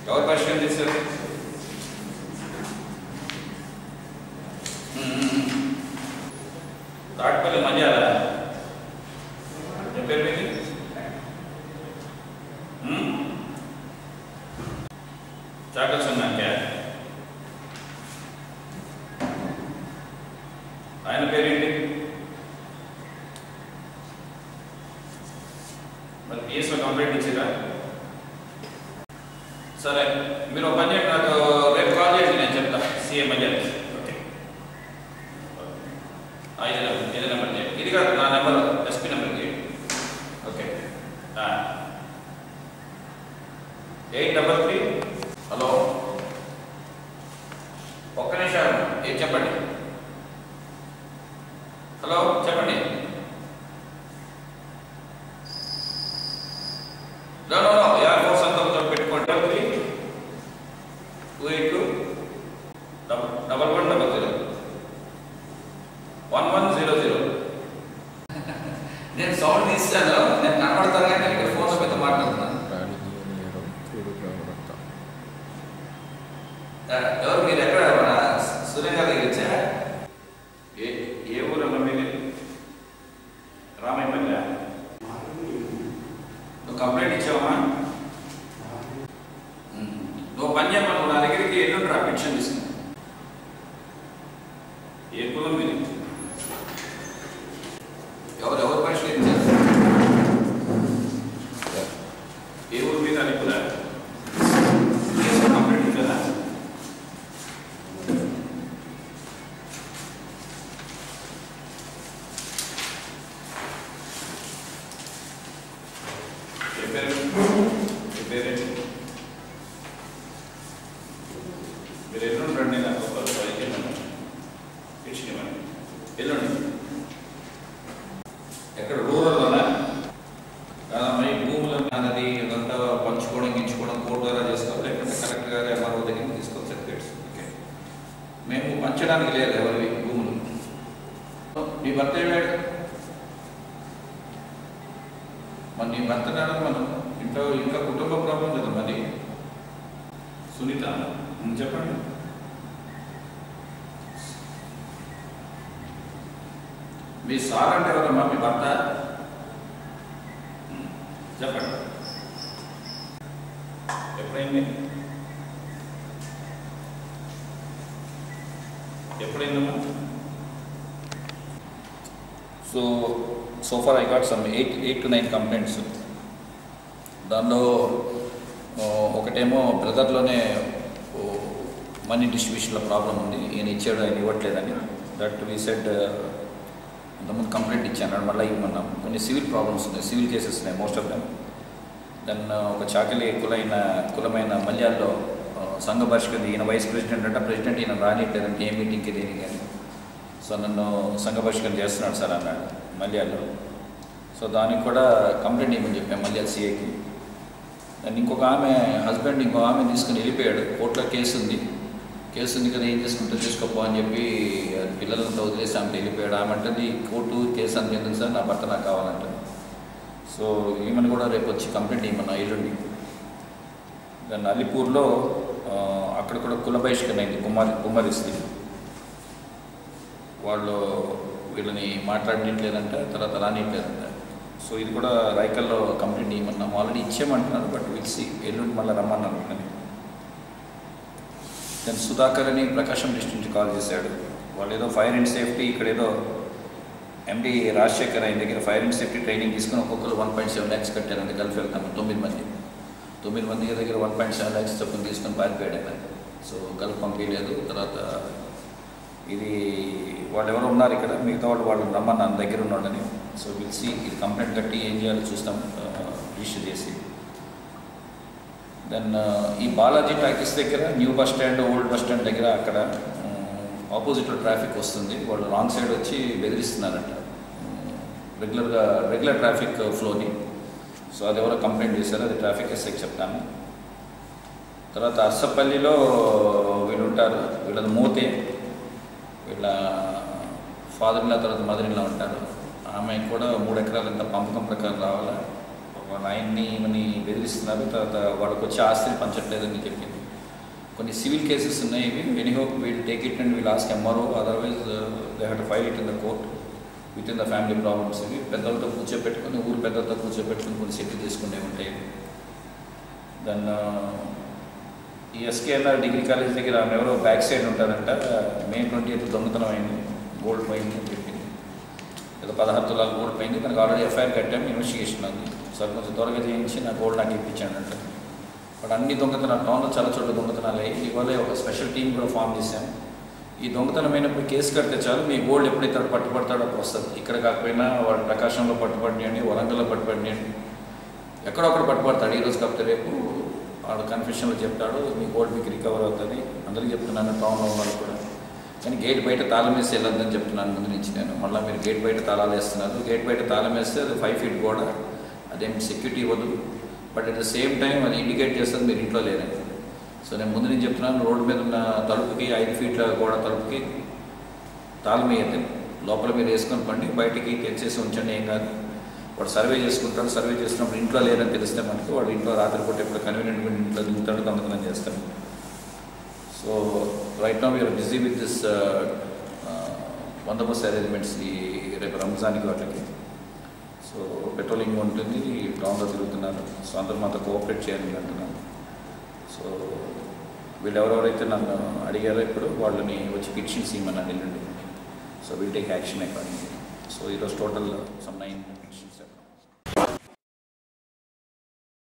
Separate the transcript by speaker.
Speaker 1: ఎవరు పరిష్కారం చేశారు? తాటిపల్లి మంజాల పేరు మీది? చాకల్ సున్నాక ఆయన పేరేంటి? మరి పిఎస్లో కంప్లైంట్ ఇచ్చారా? సరే, మీరు ఒక పని చేయండి, నాకు రేపు కాల్ చేయండి, నేను చెప్తా సీఎం అని చెప్పి. ఓకే, ఇదే నెంబర్ చేయండి. ఇది కాదు నా నెంబర్, ఎస్పీ నెంబర్ చేయండి. ఓకే, 833. హలో, ఒక్క నిమిషం, ఏం చెప్పండి. హలో చెప్పండి. యార్ ఫోర్స్ అంతా పెట్టుకోండి. 282 1100 1100. నేను సౌండ్ తీస్తాను, నేను కనబడతాను కానీ ఇక్కడ ఫోన్లో పెద్ద మాట్లాడుతున్నాను. ఎవరు మీరు? ఎక్కడ? మన సూర్య గారి దగ్గర వచ్చా? ఏ ఊరమ్మా మీది? రామాయపల్లి. నువ్వు కంప్లైంట్ ఇచ్చావమ్మా? నువ్వు పని చేయమ్మా, నువ్వు నా దగ్గరికి ఎల్లుండి రా, పెన్షన్ తీసుకుని. ఏ కులం మీది? ఎవరు పరిష్కరించారు? ఏ ఊరు మీద? అని కూడా కంప్లైంట్ ఇచ్చారా? మీరు ఎల్లుండి రండి, నాకు ఒక 5 పెన్షన్ ఇవ్వండి. ఎల్లుండి ఎక్కడ? రూరల్లోనా? కాదమ్మా, ఈ భూములు అన్నది ఇదంతా పంచుకోవడం గించుకోవడం కోర్టు ద్వారా చేసుకోవాలి, లేకపోతే కరెక్ట్గా ఎంఆర్ఓ దగ్గర తీసుకోవాలి సర్టిఫికేట్స్. ఓకే, మేము పంచడానికి లేదు ఎవరి భూములు. నీ భర్త ఏమాడు? మరి నీ భర్త నాడు మనం ఇంట్లో ఇంకా కుటుంబ ప్రాబ్లం కదా మరి. సునీత చెప్పండి. మీ సార్ అంటే ఎవరమ్మా? మీ భర్త? చెప్పండి. ఎప్పుడైంది? ఎప్పుడైందమ్మా? So far I got some 8 to 9 complaints. దానిలో ఒకటేమో బ్రదర్లోనే మనీ డిస్ట్రిబ్యూషన్లో ప్రాబ్లం ఉంది, ఈయన ఇచ్చాడు ఆయన ఇవ్వట్లేదని. దట్ వీ సెడ్ ఇంతకుముందు కంప్లైంట్ ఇచ్చాను, మళ్ళీ ఇవ్వమన్నాం. కొన్ని సివిల్ ప్రాబ్లమ్స్ ఉన్నాయి, సివిల్ కేసెస్ ఉన్నాయి మోస్ట్ ఆఫ్ దెమ్. దెన్ ఒక చాకలి కులమైన మల్యాల్లో సంఘ పరిష్కరణ, ఈయన వైస్ ప్రెసిడెంట్ అంటే ప్రెసిడెంట్ ఈయన రానిట్లేదంటే ఏ మీటింగ్కి దేని కానీ. సో నన్ను సంఘ పరిష్కరణ చేస్తున్నాడు సార్ అన్నాడు మల్యాల్లో. సో దానికి కూడా కంప్లైంట్ ఇవ్వమని చెప్పాను మల్యాల్ సిఐకి. దాన్ని ఇంకొక ఆమె హస్బెండ్ ఇంకో ఆమె తీసుకుని వెళ్ళిపోయాడు. కోర్టులో కేసు ఉంది కదా, ఏం చేసుకుంటే చేసుకోపో అని చెప్పి పిల్లలంతా వదిలేసి ఆమె వెళ్ళిపోయాడు. ఆమె అంటే కోర్టు కేసు అంత ఎందుకు సార్, నా భర్త నాకు కావాలంటే. సో ఈమెను కూడా రేపు వచ్చి కంప్లైంట్ ఇవ్వమన్నా ఎల్లుండి. దాన్ని అలీపూర్లో అక్కడ కూడా కుల బహిష్కరణ అయింది, కుమ్మరిస్తి. వాళ్ళు వీళ్ళని మాట్లాడట్లేదంట, తర్వాత రానిట్లేదంట. సో ఇది కూడా రాయకల్లో కంప్లైంట్ ఇవ్వమన్నాం. ఆల్రెడీ ఇచ్చేయమంటున్నారు, బట్ విల్సి ఎల్లుండి మళ్ళీ రమ్మన్నారు. దెన్ సుధాకర్ అని ప్రకాశం డిస్ట్రిక్ట్ నుంచి కాల్ చేశాడు. వాళ్ళు ఏదో ఫైర్ అండ్ సేఫ్టీ ఇక్కడ ఏదో ఎండి రాజశేఖర్ ఆయన దగ్గర ఫైర్ అండ్ సేఫ్టీ ట్రైనింగ్ తీసుకుని ఒక్కొక్కరు 1.7 lakhs కట్టారంటే గల్ఫ్ వెళ్తాము. 9 మంది దగ్గర 1.7 lakhs చొప్పున తీసుకొని పారిపోయాడు ఆయన. సో గల్ఫ్ పంపించలేదు. తర్వాత ఇది వాళ్ళు ఎవరు ఉన్నారు ఇక్కడ, మిగతా వాళ్ళు రమ్మన్నాను దగ్గర ఉన్నాడని. సో పిలిచి ఇది కంప్లైంట్ కట్టి ఏం చేయాలో చూస్తాం రిజిస్టర్ చేసి. దెన్ ఈ బాలాజీ టాకీస్ దగ్గర new bus stand, old bus stand దగ్గర అక్కడ ఆపోజిట్లో ట్రాఫిక్ వస్తుంది. వాళ్ళు రాంగ్ సైడ్ వచ్చి బెదిరిస్తున్నారంట రెగ్యులర్ ట్రాఫిక్ ఫ్లోని. సో అది ఎవరో కంప్లైంట్ చేశారు, అది ట్రాఫిక్ ఎస్ఐకి చెప్తాను. తర్వాత అర్సపల్లిలో వీళ్ళు ఉంటారు, వీళ్ళది మోతే, వీళ్ళ ఫాదర్ ఇన్లా తర్వాత మదర్ ఇన్లా ఉంటారు. ఆమె కూడా 3 ఎకరాలు ఎంత పంపకం ప్రకారం రావాలా, వాళ్ళ ఆయన్ని ఈమెని బెదిరిస్తున్నారు, తర్వాత వాళ్ళకి వచ్చే ఆస్తిని పంచట్లేదని చెప్పింది. కొన్ని సివిల్ కేసెస్ ఉన్నాయి, ఇవి anyhow we'll take it and wheel ask MRO, otherwise they have to file it in the court with in the family problems. ఇవి పెద్దలతో కూర్చోబెట్టుకుని, ఊరు పెద్దలతో కూర్చోబెట్టుకుని కొన్ని సెటిల్ చేసుకునే ఉంటాయి. దెన్ ఈ ఎస్కేఎన్ఆర్ డిగ్రీ కాలేజ్ దగ్గర ఆమె ఎవరో బ్యాక్ సైడ్ ఉంటారంట, మే 20th దొంగతనం అయింది, గోల్డ్ పోయింది అని చెప్పింది. ఏదో 16 తులాలు గోల్డ్ పోయింది, దానికి ఆల్రెడీ ఎఫ్ఐఆర్ కట్టాము, ఇన్వెస్టిగేషన్ ఉంది. సార్ కొంచెం త్వరగా చేయించి నా గోల్డ్ నాకు ఇప్పించాడంట. బట్ అన్ని దొంగతనాలు, టౌన్లో చాలా చోట్ల దొంగతనాలు అయ్యి ఇవాళ ఒక స్పెషల్ టీం కూడా ఫామ్ చేశాము. ఈ దొంగతనం అయినప్పుడు కేసు కడితే చాలు, మీ గోల్డ్ ఎప్పుడైతే పట్టుబడతాడో అప్పుడు వస్తుంది. ఇక్కడ కాకపోయినా వాడు ప్రకాశంలో పట్టుబడినండి, వరంగల్లో పట్టుబడినండి, ఎక్కడొక్కడ పట్టుబడతాడు. ఈరోజు కాకపోతే రేపు వాడు కన్ఫ్యూషన్లో చెప్తాడు, మీ గోల్డ్ మీకు రికవర్ అవుతుంది. అందరికీ చెప్తున్నాను, టౌన్లో ఉన్నాడు కూడా. కానీ గేట్ బయట తాళం వేసి వెళ్ళొద్దని చెప్తున్నాను ముందు నుంచి నేను. మళ్ళీ మీరు గేట్ బయట తాళాలు వేస్తున్నారు. గేట్ బయట తాళం వేస్తే అది 5 feet గోడ, అదేం సెక్యూరిటీ ఇవ్వదు. But at the same time అది ఇండికేట్ చేస్తుంది మీరు ఇంట్లో లేరని. సో నేను ముందు నుంచి చెప్తున్నాను, రోడ్డు మీద ఉన్న తలుపుకి 5 feet గోడ తలుపుకి తాళం వేయద్దు. లోపల మీరు వేసుకొని పండి, బయటికి తెచ్చేసి ఉంచండి, ఏం కాదు. వాడు సర్వే చేసుకుంటాడు, సర్వే చేసినప్పుడు ఇంట్లో లేరని తెలిస్తే మనకి వాడు ఇంట్లో రాత్రిపూట ఎప్పుడు కన్వీనియంట్గా ఇంట్లో దిగుతాడు, దొంగతనం చేస్తాడు. So right now we are busy with this బందోబస్తు అరేంజ్మెంట్స్ ఈ రేపు రంజాన్కి వాటికి. సో పెట్రోలింగ్ ఉంటుంది, టౌన్లో తిరుగుతున్నారు. సో అందరూ మాతో కోఆపరేట్ చేయాలని అంటున్నాను. సో వీళ్ళు ఎవరెవరైతే నన్ను అడిగారో ఇప్పుడు వాళ్ళని వచ్చి పిటిషన్స్ ఇవ్వమన్నాను ఎల్లుండి. So will take action accordingly. So ఈరోజు టోటల్ సమ్ 9 పిటిషన్స్.